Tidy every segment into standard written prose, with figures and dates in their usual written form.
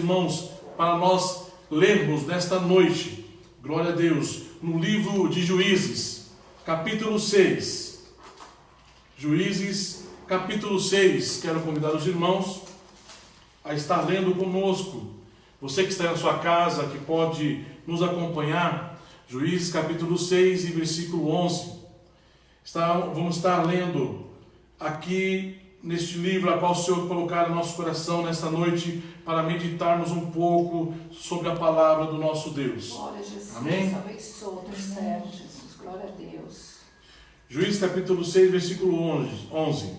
Irmãos, para nós lermos nesta noite, glória a Deus, no livro de Juízes, capítulo 6. Juízes, capítulo 6. Quero convidar os irmãos a estar lendo conosco. Você que está na sua casa, que pode nos acompanhar, Juízes, capítulo 6 e versículo 11. Vamos estar lendo aqui neste livro, a qual o Senhor colocar no nosso coração nesta noite, para meditarmos um pouco sobre a palavra do nosso Deus. Glória a Jesus. Amém? Abençoa o teu servo, Jesus. Glória a Deus. Juízes capítulo 6, versículo 11.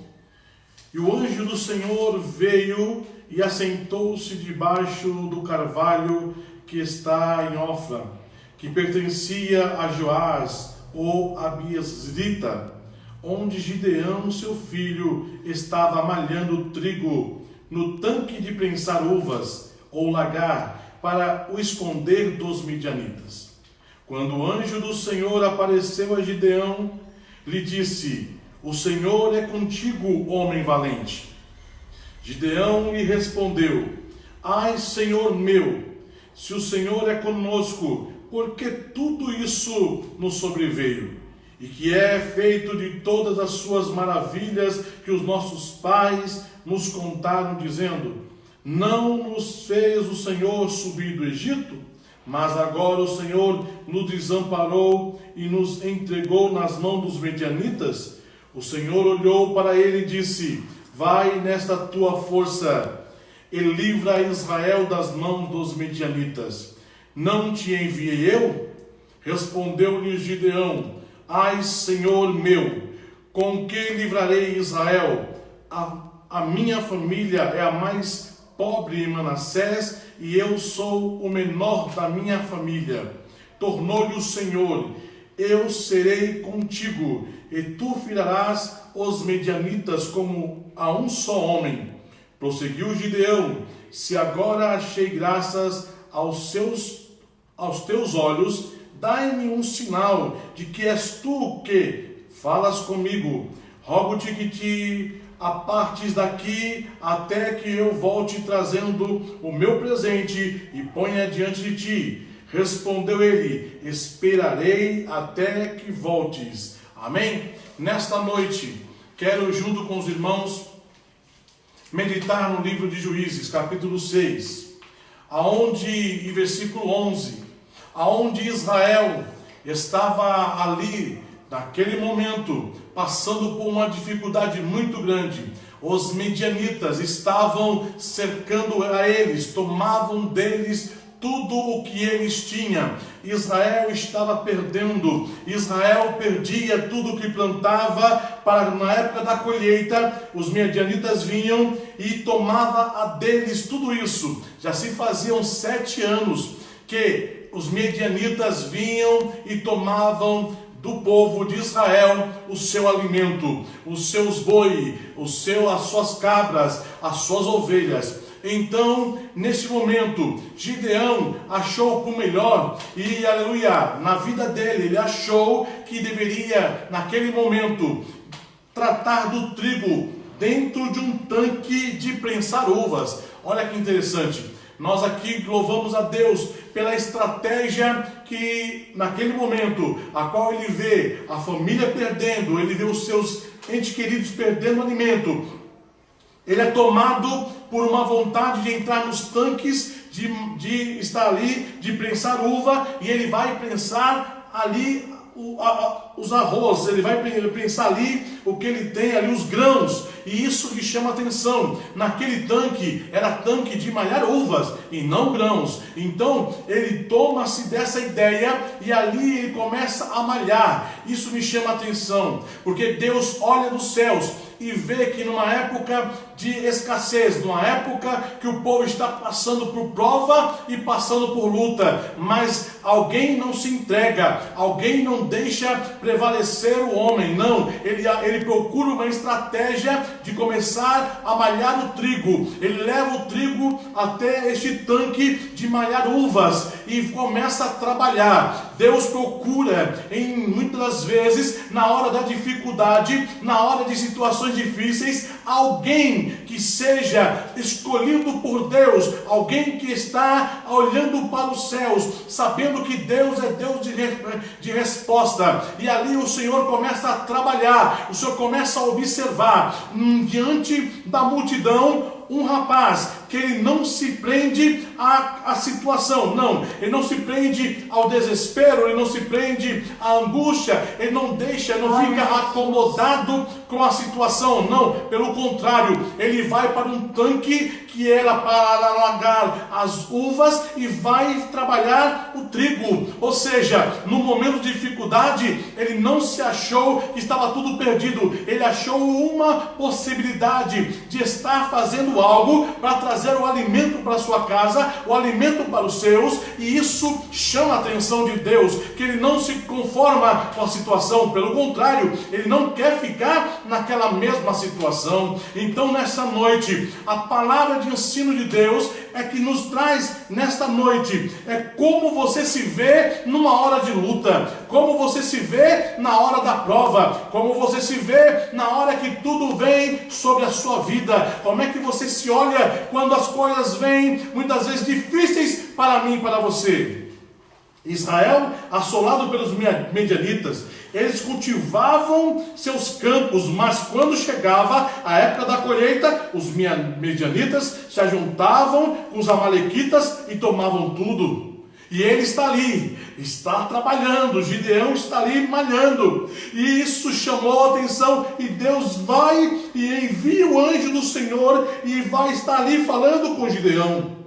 E o anjo do Senhor veio e assentou-se debaixo do carvalho que está em Ofra, que pertencia a Joás, ou Abiesrita, onde Gideão, seu filho, estava malhando trigo no tanque de prensar uvas, ou lagar, para o esconder dos midianitas. Quando o anjo do Senhor apareceu a Gideão, lhe disse: O Senhor é contigo, homem valente. Gideão lhe respondeu: Ai, Senhor meu, se o Senhor é conosco, por que tudo isso nos sobreveio? E que é feito de todas as suas maravilhas que os nossos pais nos contaram, dizendo: Não nos fez o Senhor subir do Egito? Mas agora o Senhor nos desamparou e nos entregou nas mãos dos medianitas. O Senhor olhou para ele e disse: Vai nesta tua força e livra Israel das mãos dos medianitas. Não te enviei eu? Respondeu-lhe Gideão: Ai, Senhor meu, com que livrarei Israel? A minha família é a mais pobre em Manassés, e eu sou o menor da minha família. Tornou-lhe o Senhor: Eu serei contigo, e tu filharás os medianitas como a um só homem. Prosseguiu Gideão: Se agora achei graças aos teus olhos, dai-me um sinal de que és tu que falas comigo. Rogo-te que te apartes daqui até que eu volte trazendo o meu presente e ponha diante de ti. Respondeu ele: Esperarei até que voltes. Amém? Nesta noite, quero junto com os irmãos meditar no livro de Juízes, capítulo 6, e versículo 11, aonde Israel estava ali, naquele momento, passando por uma dificuldade muito grande. Os midianitas estavam cercando a eles, tomavam deles tudo o que eles tinham. Israel estava perdendo. Israel perdia tudo o que plantava. Para na época da colheita, os midianitas vinham e tomavam a deles tudo isso. Já se faziam 7 anos que os midianitas vinham e tomavam do povo de Israel o seu alimento, os seus bois, as suas cabras, as suas ovelhas. Então, nesse momento, Gideão achou por melhor, e aleluia, na vida dele, ele achou que deveria, naquele momento, tratar do trigo dentro de um tanque de prensar uvas. Olha que interessante. Nós aqui louvamos a Deus pela estratégia que, naquele momento, a qual ele vê a família perdendo, ele vê os seus entes queridos perdendo alimento. Ele é tomado por uma vontade de entrar nos tanques, de estar ali, de prensar uva, e ele vai prensar ali os arroz, ele vai prensar ali o que ele tem ali, os grãos, e isso lhe chama atenção. Naquele tanque, era tanque de malhar uvas e não grãos. Então ele toma-se dessa ideia e ali ele começa a malhar. Isso me chama atenção, porque Deus olha dos céus e vê que numa época de escassez, numa época que o povo está passando por prova e passando por luta, mas alguém não se entrega, alguém não deixa prevalecer o homem, não, ele procura uma estratégia de começar a malhar o trigo. Ele leva o trigo até este tanque de malhar uvas e começa a trabalhar. Deus procura, muitas vezes, na hora da dificuldade, na hora de situações difíceis, alguém alguém que seja escolhido por Deus, alguém que está olhando para os céus, sabendo que Deus é Deus de resposta. E ali o Senhor começa a trabalhar, o Senhor começa a observar, diante da multidão, um rapaz que ele não se prende à situação, não, ele não se prende ao desespero, ele não se prende à angústia, ele não deixa, não fica acomodado com a situação, não, pelo contrário, ele vai para um tanque que era para alagar as uvas e vai trabalhar o trigo. Ou seja, no momento de dificuldade, ele não se achou que estava tudo perdido, ele achou uma possibilidade de estar fazendo algo para trazer o alimento para a sua casa, o alimento para os seus, e isso chama a atenção de Deus, que ele não se conforma com a situação, pelo contrário, ele não quer ficar naquela mesma situação. Então nessa noite, a palavra de ensino de Deus é que nos traz nesta noite, é como você se vê numa hora de luta, como você se vê na hora da prova, como você se vê na hora que tudo vem sobre a sua vida, como é que você se olha quando as coisas vêm muitas vezes difíceis para mim e para você. Israel, assolado pelos medianitas, eles cultivavam seus campos, mas quando chegava a época da colheita, os medianitas se ajuntavam com os amalequitas e tomavam tudo. E ele está ali, está trabalhando, Gideão está ali malhando, e isso chamou a atenção, e Deus vai e envia o anjo do Senhor, e vai estar ali falando com Gideão.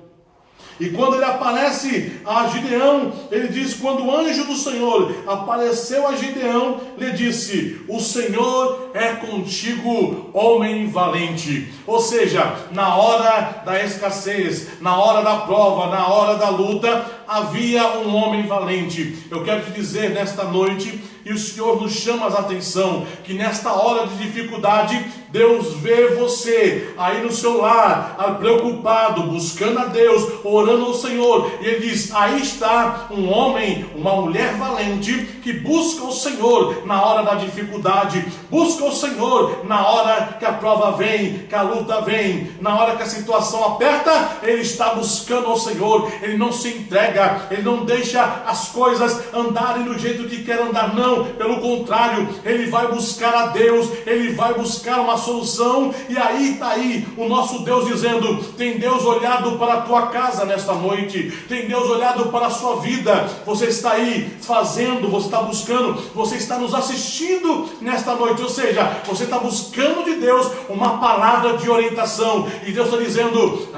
E quando ele aparece a Gideão, ele diz, quando o anjo do Senhor apareceu a Gideão, lhe disse, o Senhor é contigo, homem valente. Ou seja, na hora da escassez, na hora da prova, na hora da luta, havia um homem valente. Eu quero te dizer nesta noite, e o Senhor nos chama a atenção, que nesta hora de dificuldade, Deus vê você aí no seu lar, preocupado, buscando a Deus, orando ao Senhor, e Ele diz, aí está um homem, uma mulher valente, que busca o Senhor na hora da dificuldade, busca o Senhor na hora que a prova vem, que a luta vem, na hora que a situação aperta, ele está buscando ao Senhor, ele não se entrega, ele não deixa as coisas andarem do jeito que quer andar, não, pelo contrário, ele vai buscar a Deus, ele vai buscar uma solução, e aí está aí o nosso Deus dizendo, tem Deus olhado para a tua casa nesta noite, tem Deus olhado para a sua vida, você está aí fazendo, você está buscando, você está nos assistindo nesta noite, ou seja, você está buscando de Deus uma palavra de orientação, e Deus está dizendo,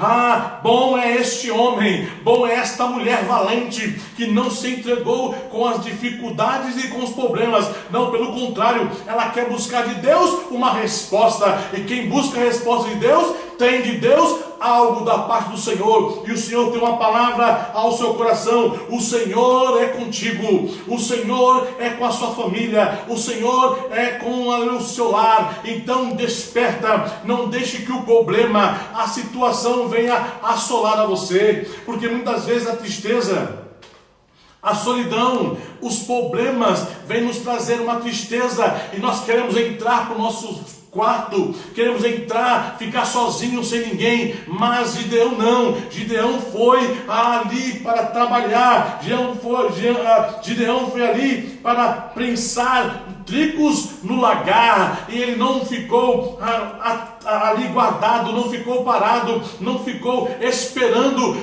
bom é este homem, bom é esta mulher valente, que não se entregou com as dificuldades e com os problemas, não, pelo contrário, ela quer buscar de Deus uma resposta, e quem busca a resposta de Deus, tem de Deus algo da parte do Senhor, e o Senhor tem uma palavra ao seu coração, o Senhor é contigo, o Senhor é com a sua família, o Senhor é com o seu lar, então desperta, não deixe que o problema, a situação venha assolar a você, porque muitas vezes a tristeza, a solidão, os problemas vêm nos trazer uma tristeza, e nós queremos entrar para o nosso quarto, queremos entrar, ficar sozinho, sem ninguém, mas Gideão não, Gideão foi ali para trabalhar, Gideão foi ali para prensar trigos no lagar, e ele não ficou ali guardado, não ficou parado, não ficou esperando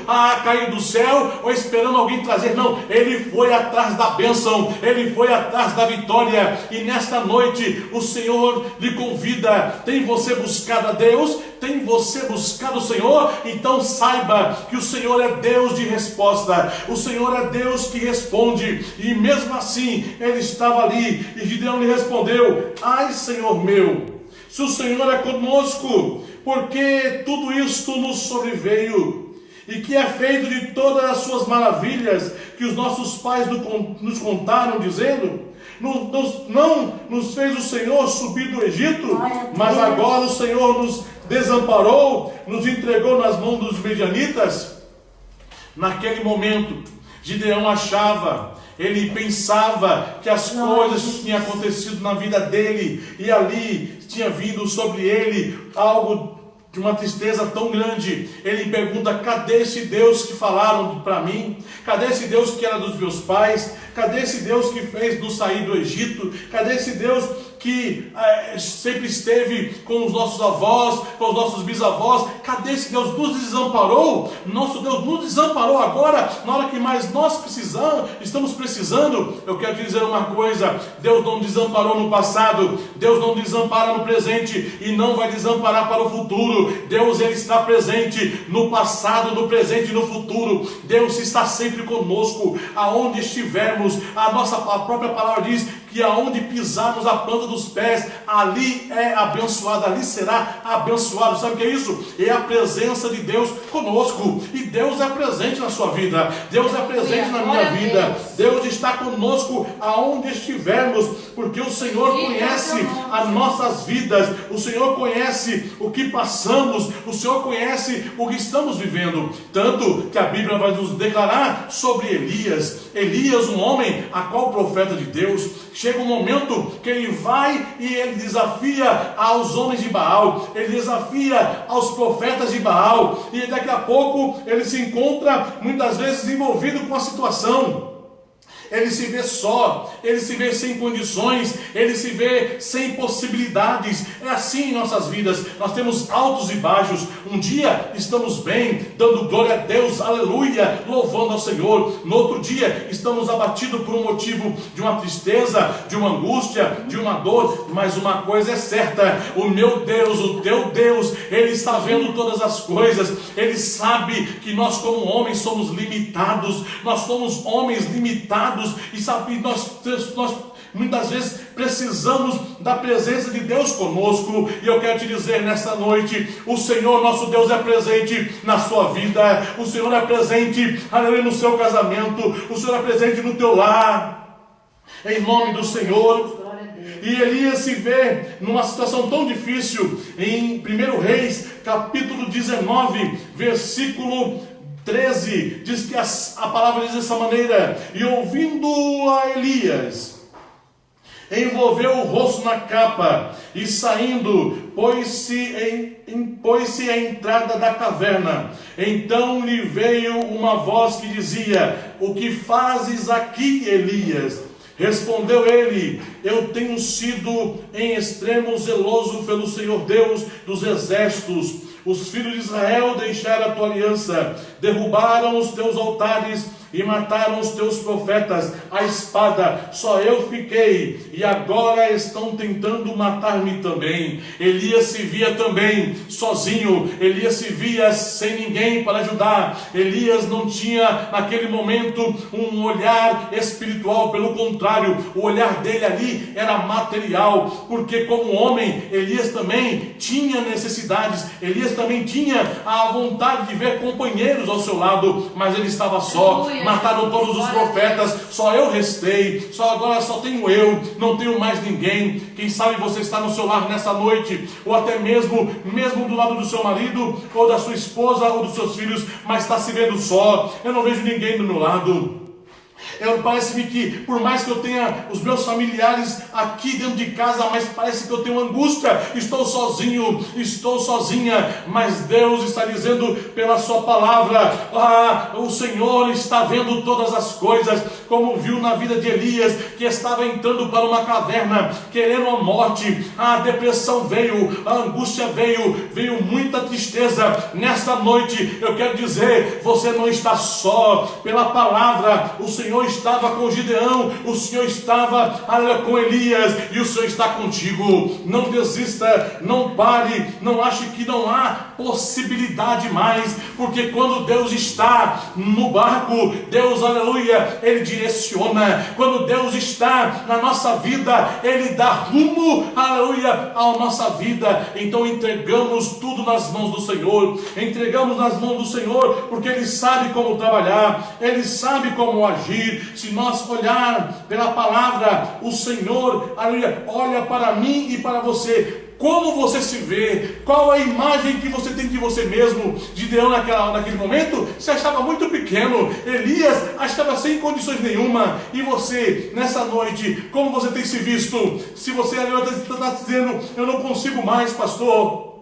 cair do céu, ou esperando alguém trazer, não, ele foi atrás da bênção, ele foi atrás da vitória, e nesta noite o Senhor lhe convida, tem você buscado a Deus, tem você buscado o Senhor, então saiba que o Senhor é Deus de resposta, o Senhor é Deus que responde, e mesmo assim, ele estava ali, e Gideão lhe respondeu, ai Senhor meu, se o Senhor é conosco, porque tudo isto nos sobreveio, e que é feito de todas as suas maravilhas, que os nossos pais nos contaram, dizendo, não nos fez o Senhor subir do Egito, mas agora o Senhor nos desamparou, nos entregou nas mãos dos medianitas. Naquele momento, Gideão achava, ele pensava que as coisas tinham acontecido na vida dele, e ali tinha vindo sobre ele algo de uma tristeza tão grande, ele pergunta: cadê esse Deus que falaram para mim? Cadê esse Deus que era dos meus pais? Cadê esse Deus que fez nos sair do Egito? Cadê esse Deus que sempre esteve com os nossos avós, com os nossos bisavós? Cadê esse Deus? Nos desamparou? Nosso Deus nos desamparou agora, na hora que mais nós estamos precisando. Eu quero te dizer uma coisa: Deus não desamparou no passado, Deus não desampara no presente e não vai desamparar para o futuro. Deus, ele está presente no passado, no presente e no futuro. Deus está sempre conosco, aonde estivermos. A própria palavra diz que aonde pisarmos a planta dos pés, ali é abençoado, ali será abençoado. Sabe o que é isso? É a presença de Deus conosco. E Deus é presente na sua vida, Deus é presente na minha vida. Deus está conosco aonde estivermos, porque o Senhor conhece as nossas vidas, o Senhor conhece o que passamos, o Senhor conhece o que estamos vivendo. Tanto que a Bíblia vai nos declarar sobre Elias, um homem a qual profeta de Deus. Chega um momento que ele vai e ele desafia aos homens de Baal, ele desafia aos profetas de Baal, e daqui a pouco ele se encontra muitas vezes envolvido com a situação. Ele se vê só, ele se vê sem condições, ele se vê sem possibilidades. É assim em nossas vidas, nós temos altos e baixos. Um dia estamos bem, dando glória a Deus, aleluia, louvando ao Senhor. No outro dia estamos abatidos por um motivo de uma tristeza, de uma angústia, de uma dor. Mas uma coisa é certa: o meu Deus, o teu Deus, ele está vendo todas as coisas. Ele sabe que nós como homens somos limitados, nós somos homens limitados. E sabe, nós muitas vezes precisamos da presença de Deus conosco. E eu quero te dizer nesta noite: o Senhor nosso Deus é presente na sua vida, o Senhor é presente, aleluia, no seu casamento, o Senhor é presente no teu lar, em nome do Senhor. E Elias se vê numa situação tão difícil. Em 1 Reis, capítulo 19, versículo 13, diz que a palavra diz dessa maneira: e ouvindo a Elias, envolveu o rosto na capa, e saindo, pôs-se à entrada da caverna. Então lhe veio uma voz que dizia: o que fazes aqui, Elias? Respondeu ele: eu tenho sido em extremo zeloso pelo Senhor Deus dos exércitos. Os filhos de Israel deixaram a tua aliança, derrubaram os teus altares e mataram os teus profetas à espada. Só eu fiquei, e agora estão tentando matar-me também. Elias se via também sozinho, Elias se via sem ninguém para ajudar. Elias não tinha naquele momento um olhar espiritual, pelo contrário, o olhar dele ali era material, porque como homem, Elias também tinha necessidades, Elias também tinha a vontade de ver companheiros ao seu lado, mas ele estava só. Mataram todos os profetas, só eu restei, agora só tenho eu, não tenho mais ninguém. Quem sabe você está no seu lar nessa noite, ou até mesmo do lado do seu marido, ou da sua esposa, ou dos seus filhos, mas está se vendo só. Eu não vejo ninguém do meu lado. Parece-me que por mais que eu tenha os meus familiares aqui dentro de casa, mas parece que eu tenho angústia, estou sozinho, estou sozinha. Mas Deus está dizendo pela sua palavra: o Senhor está vendo todas as coisas, como viu na vida de Elias, que estava entrando para uma caverna, querendo a morte. A depressão veio, a angústia veio muita tristeza. Nesta noite eu quero dizer: você não está só. Pela palavra, o Senhor estava com Gideão, o Senhor estava com Elias, e o Senhor está contigo. Não desista, não pare, não ache que não há possibilidade mais, porque quando Deus está no barco, Deus, aleluia, Ele direciona. Quando Deus está na nossa vida, Ele dá rumo, aleluia, à nossa vida. Então entregamos tudo nas mãos do Senhor, entregamos nas mãos do Senhor, porque Ele sabe como trabalhar, Ele sabe como agir. Se nós olhar pela palavra, o Senhor, aleluia, olha para mim e para você. Como você se vê? Qual a imagem que você tem de você mesmo? Gideão naquele momento se achava muito pequeno, Elias achava sem condições nenhuma. E você, nessa noite, como você tem se visto? Se você está dizendo: eu não consigo mais, pastor,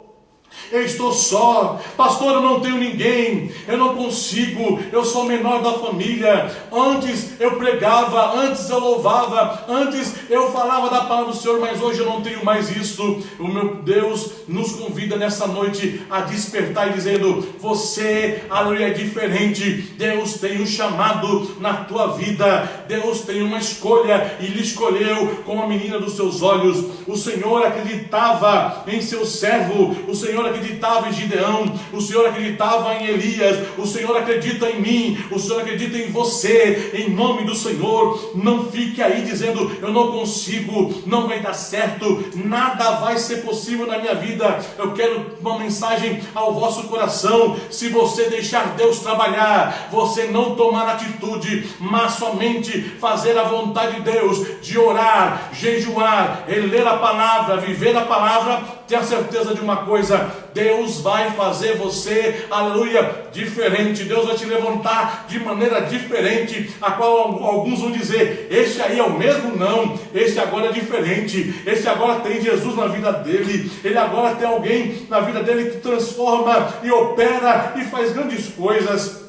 Eu estou só, pastor, eu não tenho ninguém, eu não consigo, eu sou o menor da família. Antes eu pregava, antes eu louvava, antes eu falava da palavra do Senhor, mas hoje eu não tenho mais isso. O meu Deus nos convida nessa noite a despertar e dizendo: você, aleluia, é diferente. Deus tem um chamado na tua vida, Deus tem uma escolha e lhe escolheu como a menina dos seus olhos. O Senhor acreditava em seu servo, o Senhor acreditava em Gideão, o Senhor acreditava em Elias, o Senhor acredita em mim, o Senhor acredita em você, em nome do Senhor. Não fique aí dizendo: eu não consigo, não vai dar certo, nada vai ser possível na minha vida. Eu quero uma mensagem ao vosso coração: se você deixar Deus trabalhar, você não tomar atitude, mas somente fazer a vontade de Deus, de orar, jejuar, ler a palavra, viver a palavra, tenha certeza de uma coisa: Deus vai fazer você, aleluia, diferente. Deus vai te levantar de maneira diferente, a qual alguns vão dizer: este aí é o mesmo? Não, este agora é diferente, este agora tem Jesus na vida dele, ele agora tem alguém na vida dele que transforma e opera e faz grandes coisas.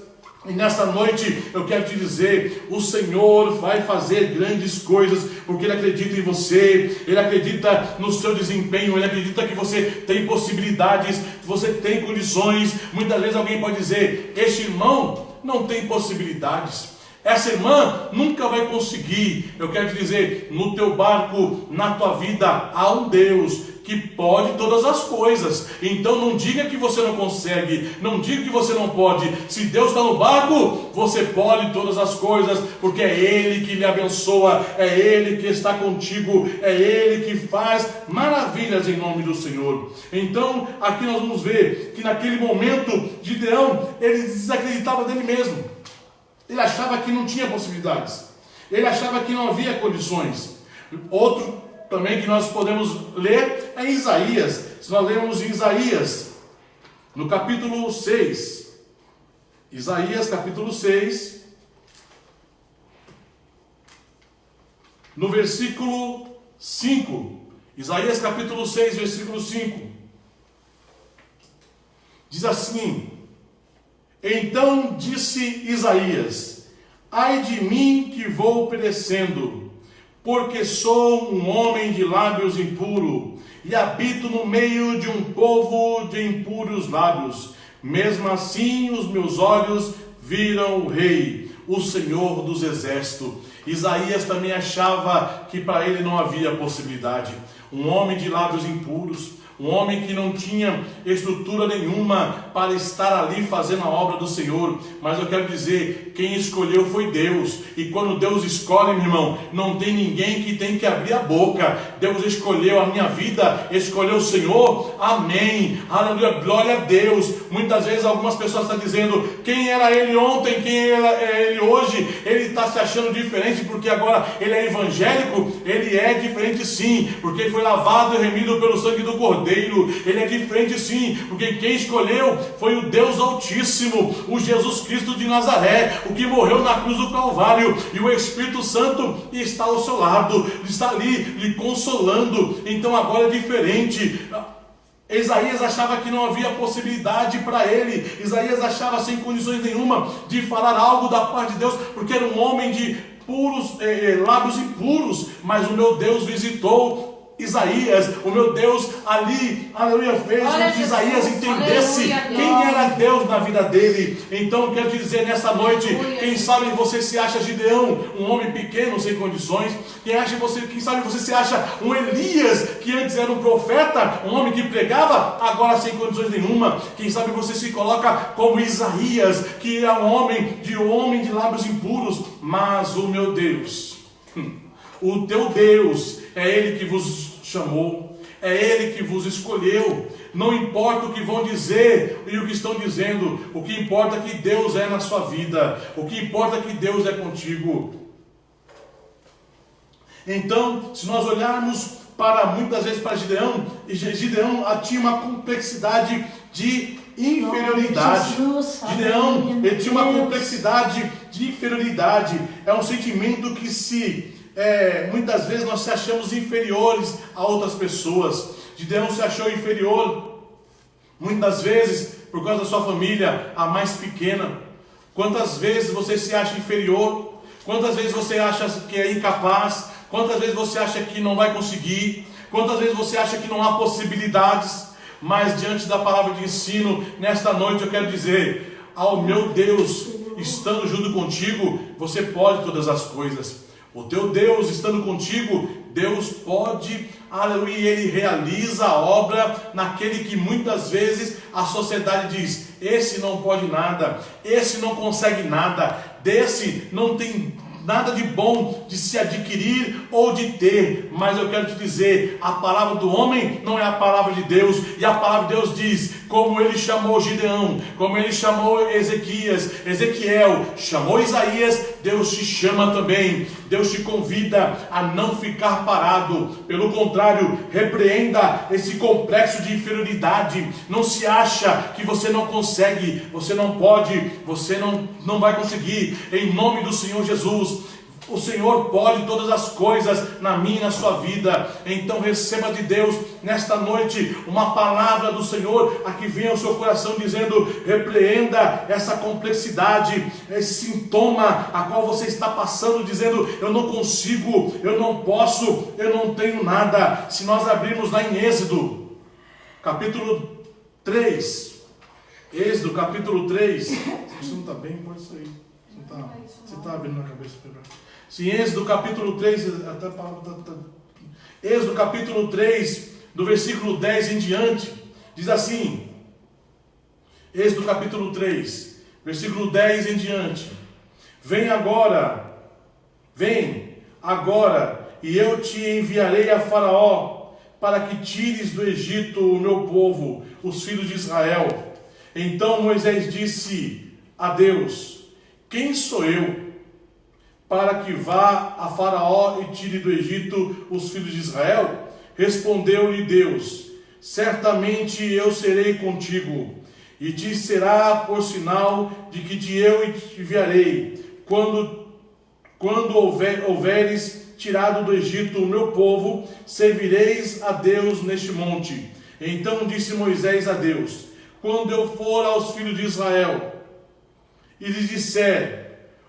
E nesta noite eu quero te dizer: o Senhor vai fazer grandes coisas, porque Ele acredita em você, Ele acredita no seu desempenho, Ele acredita que você tem possibilidades, que você tem condições. Muitas vezes alguém pode dizer: este irmão não tem possibilidades, essa irmã nunca vai conseguir. Eu quero te dizer: no teu barco, na tua vida, há um Deus que pode todas as coisas. Então não diga que você não consegue, não diga que você não pode. Se Deus está no barco, você pode todas as coisas, porque é Ele que lhe abençoa, é Ele que está contigo, é Ele que faz maravilhas em nome do Senhor. Então aqui nós vamos ver que naquele momento Gideão, ele desacreditava dele mesmo. Ele achava que não tinha possibilidades, ele achava que não havia condições. Outro também que nós podemos ler é Isaías. Se nós lermos em Isaías, no capítulo 6, Isaías capítulo 6, no versículo 5, Isaías capítulo 6, versículo 5, diz assim: então disse Isaías: ai de mim que vou perecendo, porque sou um homem de lábios impuros, e habito no meio de um povo de impuros lábios. Mesmo assim os meus olhos viram o Rei, o Senhor dos Exércitos. Isaías também achava que para ele não havia possibilidade. Um homem de lábios impuros, um homem que não tinha estrutura nenhuma para estar ali fazendo a obra do Senhor. Mas eu quero dizer, quem escolheu foi Deus. E quando Deus escolhe, meu irmão, não tem ninguém que tem que abrir a boca. Deus escolheu a minha vida, escolheu o Senhor, amém, aleluia, glória a Deus. Muitas vezes algumas pessoas estão dizendo: quem era ele ontem, quem era ele hoje? Ele está se achando diferente porque agora ele é evangélico. Ele é diferente sim, porque ele foi lavado e remido pelo sangue do Cordeiro. Ele é diferente sim, porque quem escolheu foi o Deus Altíssimo, o Jesus Cristo de Nazaré, o que morreu na cruz do Calvário, e o Espírito Santo está ao seu lado, está ali lhe consolando. Então agora é diferente. Isaías achava que não havia possibilidade para ele. Isaías achava sem condições nenhuma de falar algo da parte de Deus, porque era um homem de puros, lábios impuros. Mas o meu Deus visitou Isaías, o meu Deus ali, aleluia, fez com que Isaías entendesse quem era Deus na vida dele. Então eu quero te dizer nessa noite, quem sabe você se acha Gideão, um homem pequeno, sem condições. Quem sabe você se acha um Elias, que antes era um profeta, um homem que pregava, agora sem condições nenhuma. Quem sabe você se coloca como Isaías, que é um homem de lábios impuros. Mas o meu Deus, o teu Deus, é Ele que vos chamou, é Ele que vos escolheu. Não importa o que vão dizer e o que estão dizendo, o que importa é que Deus é na sua vida, o que importa é que Deus é contigo. Então, se nós olharmos muitas vezes para Gideão, Gideão tinha uma complexidade de inferioridade. Gideão, ele tinha uma complexidade de inferioridade. É um sentimento que muitas vezes nós se achamos inferiores a outras pessoas. Gideão se achou inferior Muitas vezes, por causa da sua família, a mais pequena. Quantas vezes você se acha inferior? Quantas vezes você acha que é incapaz? Quantas vezes você acha que não vai conseguir? Quantas vezes você acha que não há possibilidades? Mas diante da palavra de ensino, nesta noite eu quero dizer: ao meu Deus, estando junto contigo, você pode todas as coisas. O teu Deus estando contigo, Deus pode, aleluia, Ele realiza a obra naquele que muitas vezes a sociedade diz: esse não pode nada, esse não consegue nada, desse não tem nada de bom de se adquirir ou de ter. Mas eu quero te dizer, a palavra do homem não é a palavra de Deus. E a palavra de Deus diz, como ele chamou Gideão, como ele chamou Ezequiel, chamou Isaías, Deus te chama também. Deus te convida a não ficar parado. Pelo contrário, repreenda esse complexo de inferioridade. Não se acha que você não consegue, você não pode, você não vai conseguir. Em nome do Senhor Jesus, o Senhor pode todas as coisas na minha e na sua vida. Então receba de Deus nesta noite uma palavra do Senhor a que venha ao seu coração dizendo: repreenda essa complexidade, esse sintoma a qual você está passando, dizendo: eu não consigo, eu não posso, eu não tenho nada. Se nós abrirmos lá em Êxodo capítulo 3, Êxodo capítulo 3, se você não está bem, pode sair. Você está abrindo na cabeça. Sim, Êxodo capítulo 3, até a palavra Êxodo capítulo 3, do versículo 10 em diante, diz assim, Êxodo capítulo 3, versículo 10 em diante: vem agora, e eu te enviarei a Faraó, para que tires do Egito o meu povo, os filhos de Israel. Então Moisés disse a Deus: quem sou eu para que vá a Faraó e tire do Egito os filhos de Israel? Respondeu-lhe Deus: certamente eu serei contigo, e te será por sinal de que eu te enviarei. Quando houveres tirado do Egito o meu povo, servireis a Deus neste monte. Então disse Moisés a Deus: quando eu for aos filhos de Israel e lhes disser: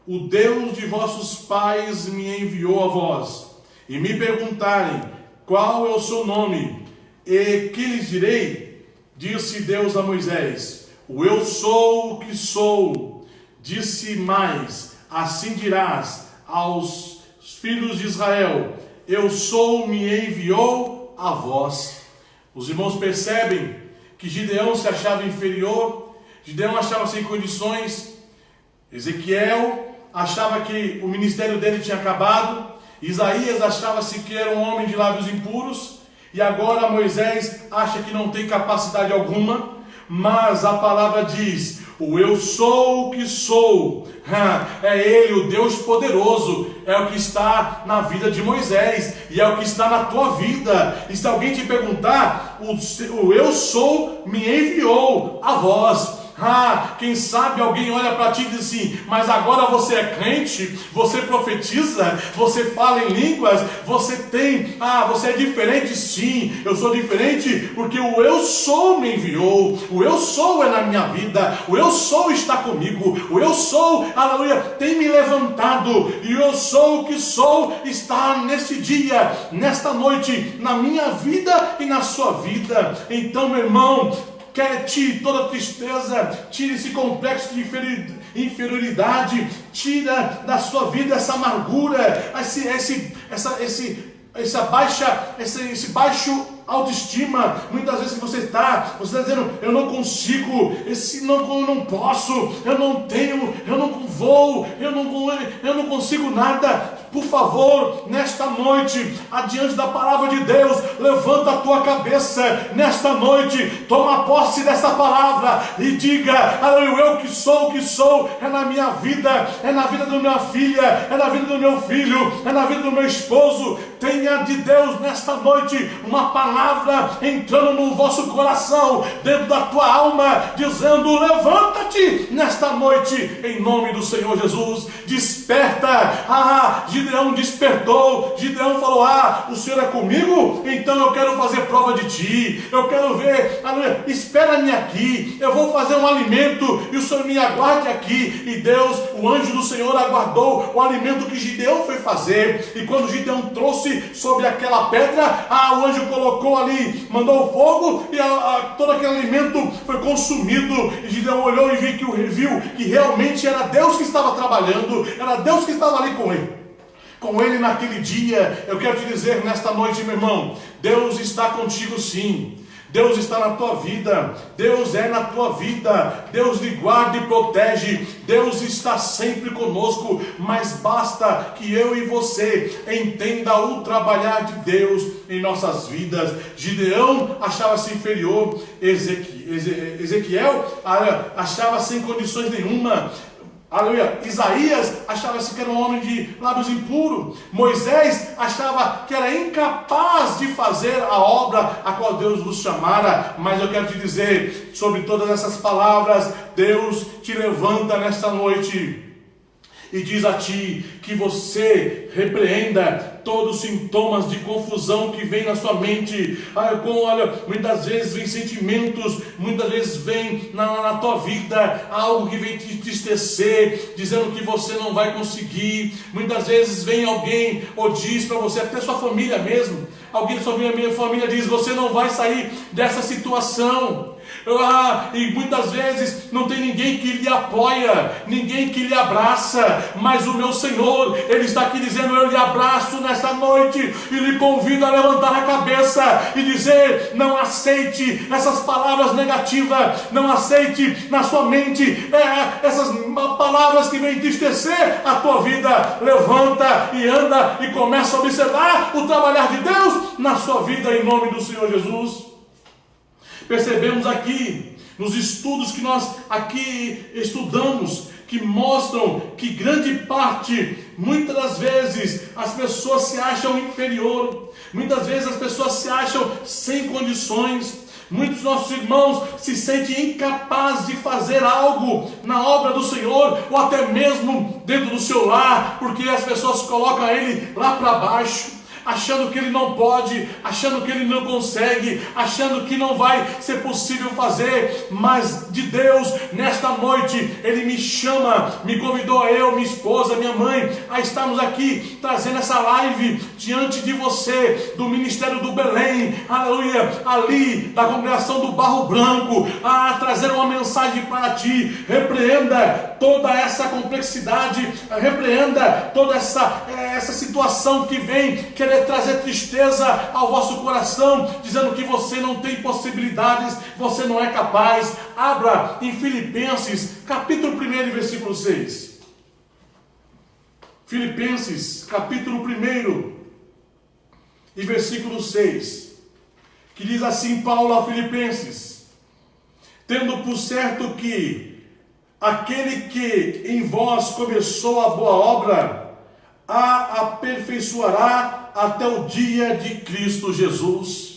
o Deus de vossos pais me enviou a vós, e me perguntarem: qual é o seu nome? E que lhes direi? Disse Deus a Moisés: o eu sou o que sou. Disse mais: assim dirás aos filhos de Israel: eu sou, me enviou a vós. Os irmãos percebem que Gideão se achava inferior, Gideão achava sem condições, Ezequiel achava que o ministério dele tinha acabado, Isaías achava-se que era um homem de lábios impuros, e agora Moisés acha que não tem capacidade alguma. Mas a palavra diz: o eu sou o que sou. É Ele, o Deus poderoso, é o que está na vida de Moisés, e é o que está na tua vida. E se alguém te perguntar, o eu sou me enviou a vós. Quem sabe alguém olha para ti e diz assim: mas agora você é crente, você profetiza, você fala em línguas, você é diferente. Sim, eu sou diferente porque o eu sou me enviou, o eu sou é na minha vida, o eu sou está comigo, o eu sou, aleluia, tem me levantado, e o eu sou o que sou está neste dia, nesta noite, na minha vida e na sua vida. Então, meu irmão, tire toda tristeza, tire esse complexo de inferioridade, tira da sua vida essa amargura, esse baixo autoestima. Muitas vezes você está dizendo: eu não consigo, eu não posso, eu não tenho, eu não vou, eu não consigo nada. Por favor, nesta noite, adiante da palavra de Deus, levanta a tua cabeça nesta noite, toma posse dessa palavra e diga: eu que sou o que sou, é na minha vida, é na vida da minha filha, é na vida do meu filho, é na vida do meu esposo. tenha de Deus nesta noite uma palavra entrando no vosso coração, dentro da tua alma, dizendo: levanta-te nesta noite, em nome do Senhor Jesus. Desperta. Gideão despertou. Gideão falou: o Senhor é comigo, então eu quero fazer prova de ti, eu quero ver, espera-me aqui, eu vou fazer um alimento e o Senhor me aguarde aqui. E Deus, o anjo do Senhor, aguardou o alimento que Gideão foi fazer, e quando Gideão trouxe sobre aquela pedra, o anjo colocou ali, mandou o fogo, e todo aquele alimento foi consumido. E Gideão olhou e viu que realmente era Deus que estava trabalhando, era Deus que estava ali com ele naquele dia. Eu quero te dizer nesta noite, meu irmão, Deus está contigo sim. Deus está na tua vida, Deus é na tua vida, Deus lhe guarda e protege, Deus está sempre conosco, mas basta que eu e você entenda o trabalhar de Deus em nossas vidas. Gideão achava-se inferior, Ezequiel achava-se sem condições nenhuma. Aleluia. Isaías achava-se que era um homem de lábios impuros. Moisés achava que era incapaz de fazer a obra a qual Deus nos chamara. Mas eu quero te dizer, sobre todas essas palavras, Deus te levanta nesta noite e diz a ti que você repreenda todos os sintomas de confusão que vem na sua mente. Muitas vezes vem sentimentos, muitas vezes vem na tua vida algo que vem te entristecer, dizendo que você não vai conseguir. Muitas vezes vem alguém ou diz para você, até sua família mesmo, alguém da sua família diz: você não vai sair dessa situação. E muitas vezes não tem ninguém que lhe apoia, ninguém que lhe abraça, mas o meu Senhor, Ele está aqui dizendo: eu lhe abraço nesta noite e lhe convido a levantar a cabeça e dizer: não aceite essas palavras negativas, não aceite na sua mente essas palavras que vêm entristecer a tua vida. Levanta e anda e começa a observar o trabalhar de Deus na sua vida, em nome do Senhor Jesus. Percebemos aqui, nos estudos que nós aqui estudamos, que mostram que grande parte, muitas das vezes, as pessoas se acham inferior, muitas vezes as pessoas se acham sem condições, muitos dos nossos irmãos se sentem incapazes de fazer algo na obra do Senhor, ou até mesmo dentro do seu lar, porque as pessoas colocam ele lá para baixo, achando que ele não pode, achando que ele não consegue, achando que não vai ser possível fazer. Mas de Deus, nesta noite, Ele me chama, me convidou, eu, minha esposa, minha mãe, a estarmos aqui, trazendo essa live diante de você, do Ministério do Belém, aleluia, ali, da congregação do Barro Branco, a trazer uma mensagem para ti. Repreenda toda essa complexidade, repreenda toda essa situação que vem querer trazer tristeza ao vosso coração, dizendo que você não tem possibilidades, você não é capaz. Abra em Filipenses, capítulo 1, versículo 6. Filipenses, capítulo 1, e versículo 6, que diz assim Paulo a Filipenses: tendo por certo que aquele que em vós começou a boa obra, a aperfeiçoará até o dia de Cristo Jesus.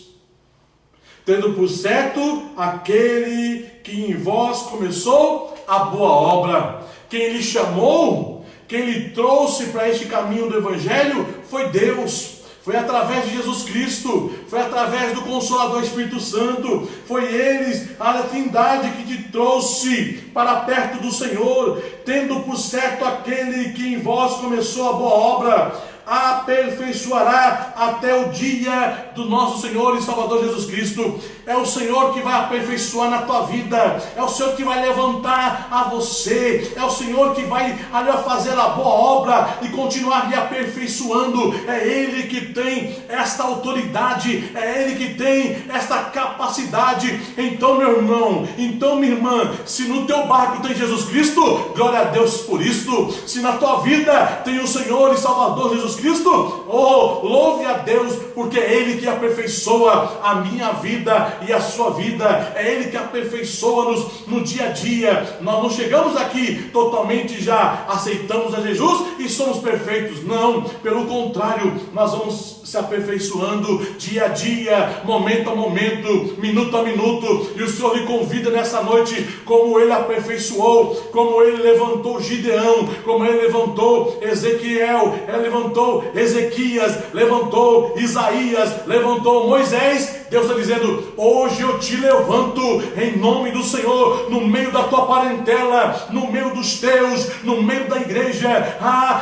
Tendo por certo aquele que em vós começou a boa obra. Quem lhe chamou, quem lhe trouxe para este caminho do Evangelho foi Deus. Foi através de Jesus Cristo, foi através do Consolador Espírito Santo, foi eles, a Trindade, que te trouxe para perto do Senhor. Tendo por certo aquele que em vós começou a boa obra, aperfeiçoará até o dia do nosso Senhor e Salvador Jesus Cristo. É o Senhor que vai aperfeiçoar na tua vida, é o Senhor que vai levantar a você, é o Senhor que vai fazer a boa obra e continuar lhe aperfeiçoando. É Ele que tem esta autoridade, é Ele que tem esta capacidade. Então, meu irmão, então, minha irmã, se no teu barco tem Jesus Cristo, glória a Deus por isso. Se na tua vida tem o Senhor e Salvador Jesus Cristo, louve a Deus, porque é Ele que aperfeiçoa a minha vida e a sua vida, é Ele que aperfeiçoa-nos no dia a dia. Nós não chegamos aqui totalmente já aceitamos a Jesus e somos perfeitos, não, pelo contrário, nós vamos se aperfeiçoando dia a dia, momento a momento, minuto a minuto, e o Senhor lhe convida nessa noite, como Ele aperfeiçoou, como Ele levantou Gideão, como Ele levantou Ezequiel, Ele levantou Ezequias, levantou Isaías, levantou Moisés. Deus está dizendo: hoje eu te levanto em nome do Senhor, no meio da tua parentela, no meio dos teus, no meio da igreja.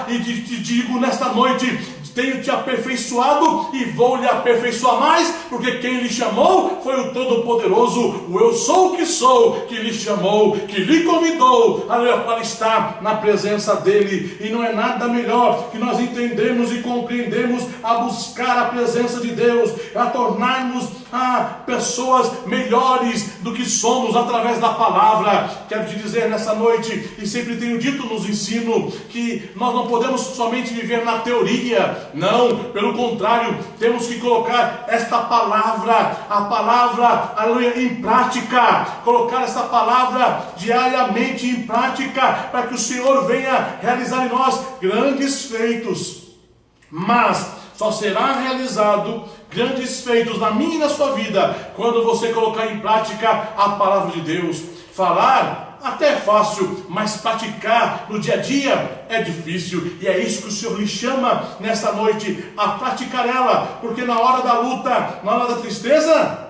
E te digo nesta noite: tenho te aperfeiçoado e vou lhe aperfeiçoar mais, porque quem lhe chamou foi o Todo-Poderoso, o eu sou o que sou, que lhe chamou, que lhe convidou para estar na presença dele. E não é nada melhor que nós entendemos e compreendemos a buscar a presença de Deus, a tornarmos pessoas melhores do que somos através da palavra. Quero te dizer nessa noite, e sempre tenho dito nos ensino, que nós não podemos somente viver na teoria. Não, pelo contrário, temos que colocar esta palavra, a palavra, aleluia, em prática, colocar essa palavra diariamente em prática, para que o Senhor venha realizar em nós grandes feitos. Mas só será realizado grandes feitos na minha e na sua vida quando você colocar em prática a palavra de Deus. Falar até é fácil, mas praticar no dia a dia é difícil. E é isso que o Senhor lhe chama nessa noite, a praticar ela. Porque na hora da luta, na hora da tristeza,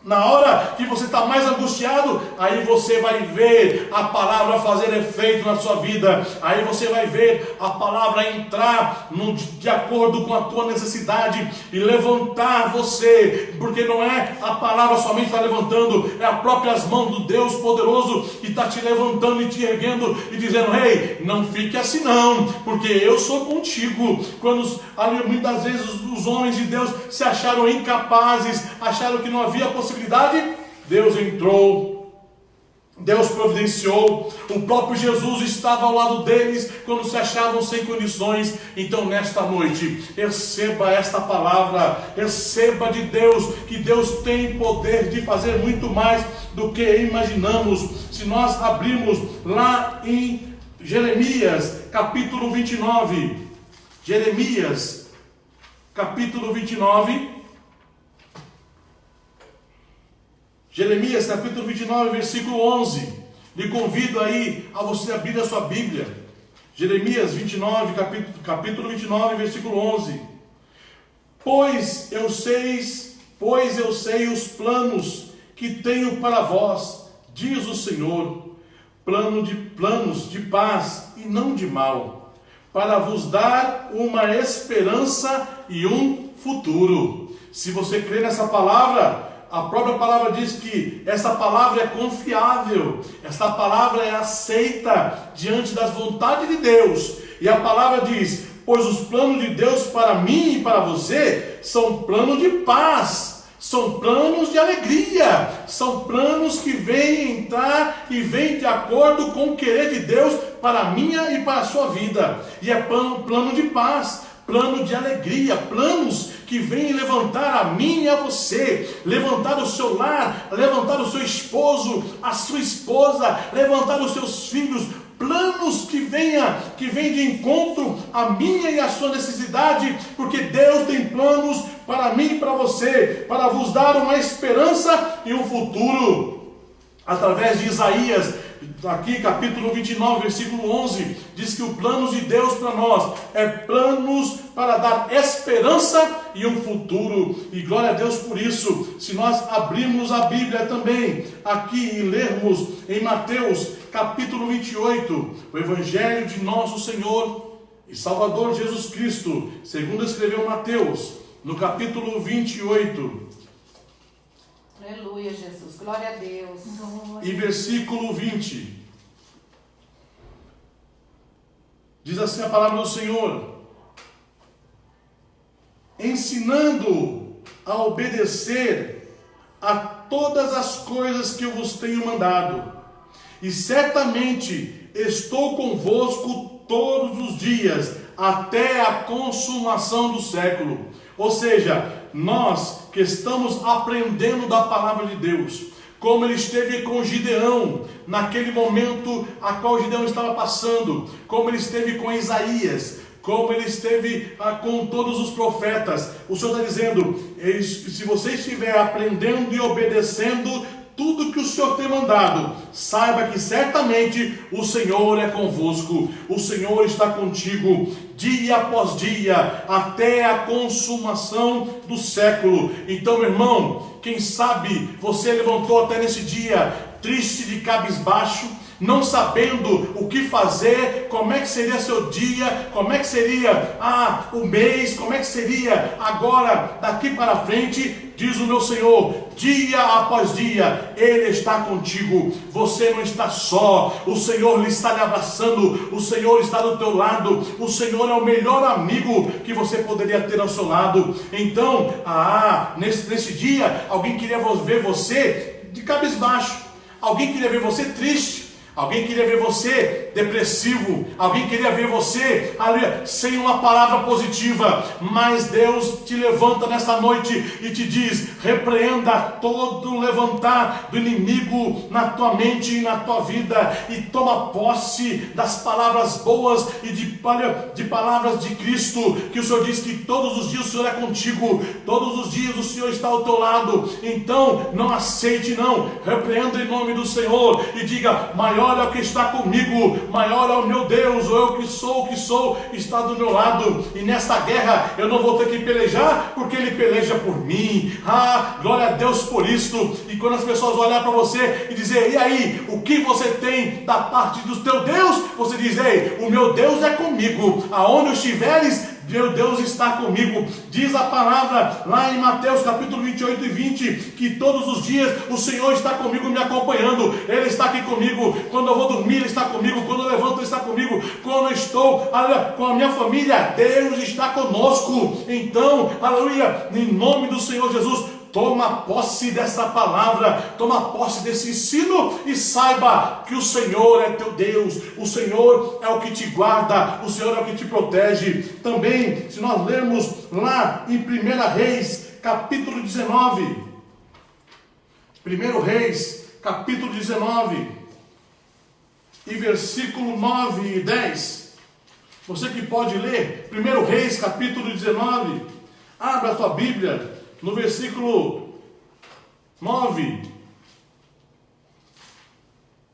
na hora que você está mais angustiado, aí você vai ver a palavra fazer efeito na sua vida. Aí você vai ver a palavra entrar de acordo com a tua necessidade e levantar você. Porque não é a palavra somente que está levantando, é as próprias mãos do Deus poderoso que está te levantando e te erguendo e dizendo: ei, não fique assim não, porque eu sou contigo. Quando muitas vezes os homens de Deus se acharam incapazes, acharam que não havia possibilidade, Deus entrou, Deus providenciou. O próprio Jesus estava ao lado deles quando se achavam sem condições. Então nesta noite, receba esta palavra, receba de Deus, que Deus tem poder de fazer muito mais do que imaginamos. Se nós abrirmos lá em Jeremias capítulo 29, Jeremias capítulo 29, Jeremias capítulo 29, versículo 11. Lhe convido aí a você abrir a sua Bíblia. Jeremias 29, capítulo 29, versículo 11. Pois eu sei os planos que tenho para vós, diz o Senhor, planos de paz e não de mal, para vos dar uma esperança e um futuro. Se você crê nessa palavra, a própria palavra diz que essa palavra é confiável, essa palavra é aceita diante das vontades de Deus. E a palavra diz: pois os planos de Deus para mim e para você são planos de paz, são planos de alegria, são planos que vêm entrar e vêm de acordo com o querer de Deus para a minha e para a sua vida. E é plano de paz, plano de alegria, planos que vêm levantar a mim e a você, levantar o seu lar, levantar o seu esposo, a sua esposa, levantar os seus filhos, planos que vêm de encontro à minha e à sua necessidade, porque Deus tem planos para mim e para você, para vos dar uma esperança e um futuro. Através de Isaías, aqui capítulo 29, versículo 11, diz que os planos de Deus para nós é planos para dar esperança e um futuro. E glória a Deus por isso. Se nós abrirmos a Bíblia também aqui e lermos em Mateus capítulo 28, o Evangelho de nosso Senhor e Salvador Jesus Cristo, segundo escreveu Mateus, no capítulo 28. Aleluia, Jesus, glória a Deus. E versículo 20. Diz assim a palavra do Senhor: ensinando a obedecer a todas as coisas que eu vos tenho mandado, e certamente estou convosco todos os dias, até a consumação do século. Ou seja, nós que estamos aprendendo da palavra de Deus, como ele esteve com Gideão, naquele momento a qual Gideão estava passando, como ele esteve com Isaías, como Ele esteve com todos os profetas. O Senhor está dizendo, se você estiver aprendendo e obedecendo tudo que o Senhor tem mandado, saiba que certamente o Senhor é convosco, o Senhor está contigo, dia após dia, até a consumação do século. Então, meu irmão, quem sabe você levantou até nesse dia, triste, de cabisbaixo, não sabendo o que fazer, como é que seria seu dia, como é que seria o mês, como é que seria agora, daqui para frente. Diz o meu Senhor, dia após dia, Ele está contigo, você não está só, o Senhor está lhe abraçando, o Senhor está do teu lado, o Senhor é o melhor amigo que você poderia ter ao seu lado. Então, nesse dia, alguém queria ver você de cabisbaixo, alguém queria ver você triste, alguém queria ver você depressivo, alguém queria ver você sem uma palavra positiva, mas Deus te levanta nessa noite e te diz, repreenda todo levantar do inimigo na tua mente e na tua vida, e toma posse das palavras boas e de palavras de Cristo, que o Senhor diz que todos os dias o Senhor é contigo, todos os dias o Senhor está ao teu lado. Então não aceite, não, repreenda em nome do Senhor e diga, maior é o que está comigo, maior é o meu Deus, ou eu que sou, está do meu lado, e nesta guerra eu não vou ter que pelejar, porque Ele peleja por mim. Glória a Deus por isto. E quando as pessoas olhar para você e dizer, e aí, o que você tem da parte do teu Deus? Você diz, ei, o meu Deus é comigo, aonde estiveres, meu Deus está comigo. Diz a palavra lá em Mateus capítulo 28 e 20, que todos os dias o Senhor está comigo, me acompanhando. Ele está aqui comigo, quando eu vou dormir Ele está comigo, quando eu levanto Ele está comigo, quando eu estou com a minha família, Deus está conosco. Então, aleluia, em nome do Senhor Jesus, toma posse dessa palavra, toma posse desse ensino e saiba que o Senhor é teu Deus, o Senhor é o que te guarda, o Senhor é o que te protege. Também, se nós lermos lá em 1 Reis, capítulo 19, 1 Reis, capítulo 19, e versículo 9 e 10, você que pode ler, 1 Reis, capítulo 19, abra a sua Bíblia, no versículo 9,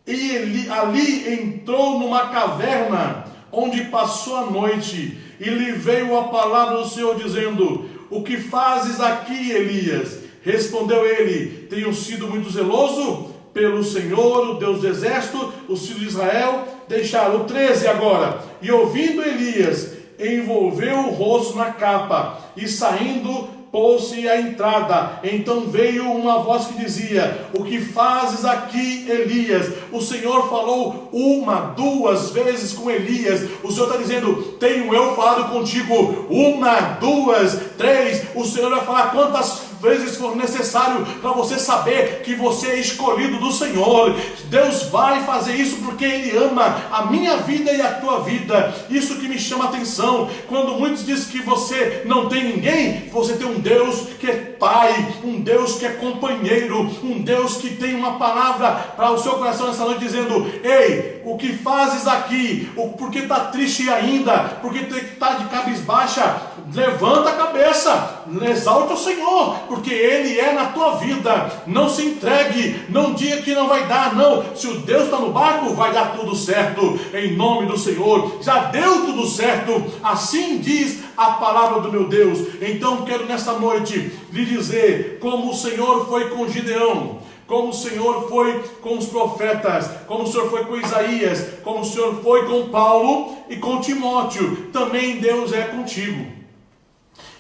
e ali entrou numa caverna, onde passou a noite, e lhe veio a palavra do Senhor, dizendo, o que fazes aqui, Elias? Respondeu ele, tenho sido muito zeloso pelo Senhor, o Deus do exército, os filhos de Israel deixaram. O 13 agora, e ouvindo Elias, envolveu o rosto na capa, e saindo, pôs-se à entrada. Então veio uma voz que dizia, o que fazes aqui, Elias? O Senhor falou 1, 2 vezes com Elias. O Senhor está dizendo, tenho eu falado contigo 1, 2, 3. O Senhor vai falar quantas vezes for necessário para você saber que você é escolhido do Senhor. Deus vai fazer isso porque Ele ama a minha vida e a tua vida. Isso que me chama a atenção, quando muitos dizem que você não tem ninguém, você tem um Deus que é Pai, um Deus que é companheiro, um Deus que tem uma palavra para o seu coração nessa noite, dizendo, ei, o que fazes aqui? Porque está triste ainda? Porque está de cabisbaixa? Levanta a cabeça, exalte o Senhor, porque Ele é na tua vida. Não se entregue, não diga que não vai dar, não. Se o Deus está no barco, vai dar tudo certo, em nome do Senhor. Já deu tudo certo, assim diz a palavra do meu Deus. Então quero nesta noite lhe dizer, como o Senhor foi com Gideão, como o Senhor foi com os profetas, como o Senhor foi com Isaías, como o Senhor foi com Paulo e com Timóteo, também Deus é contigo.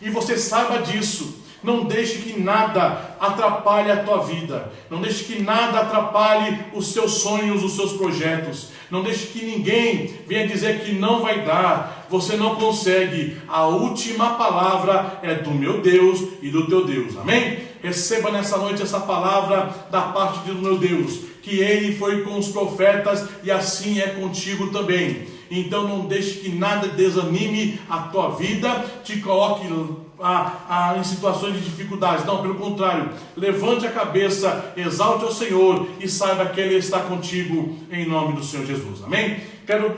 E você saiba disso. Não deixe que nada atrapalhe a tua vida. Não deixe que nada atrapalhe os seus sonhos, os seus projetos. Não deixe que ninguém venha dizer que não vai dar. Você não consegue. A última palavra é do meu Deus e do teu Deus. Amém? Receba nessa noite essa palavra da parte do meu Deus. Que Ele foi com os profetas e assim é contigo também. Então não deixe que nada desanime a tua vida, te coloque em situações de dificuldades. Não, pelo contrário, levante a cabeça, exalte ao Senhor e saiba que Ele está contigo em nome do Senhor Jesus. Amém? Quero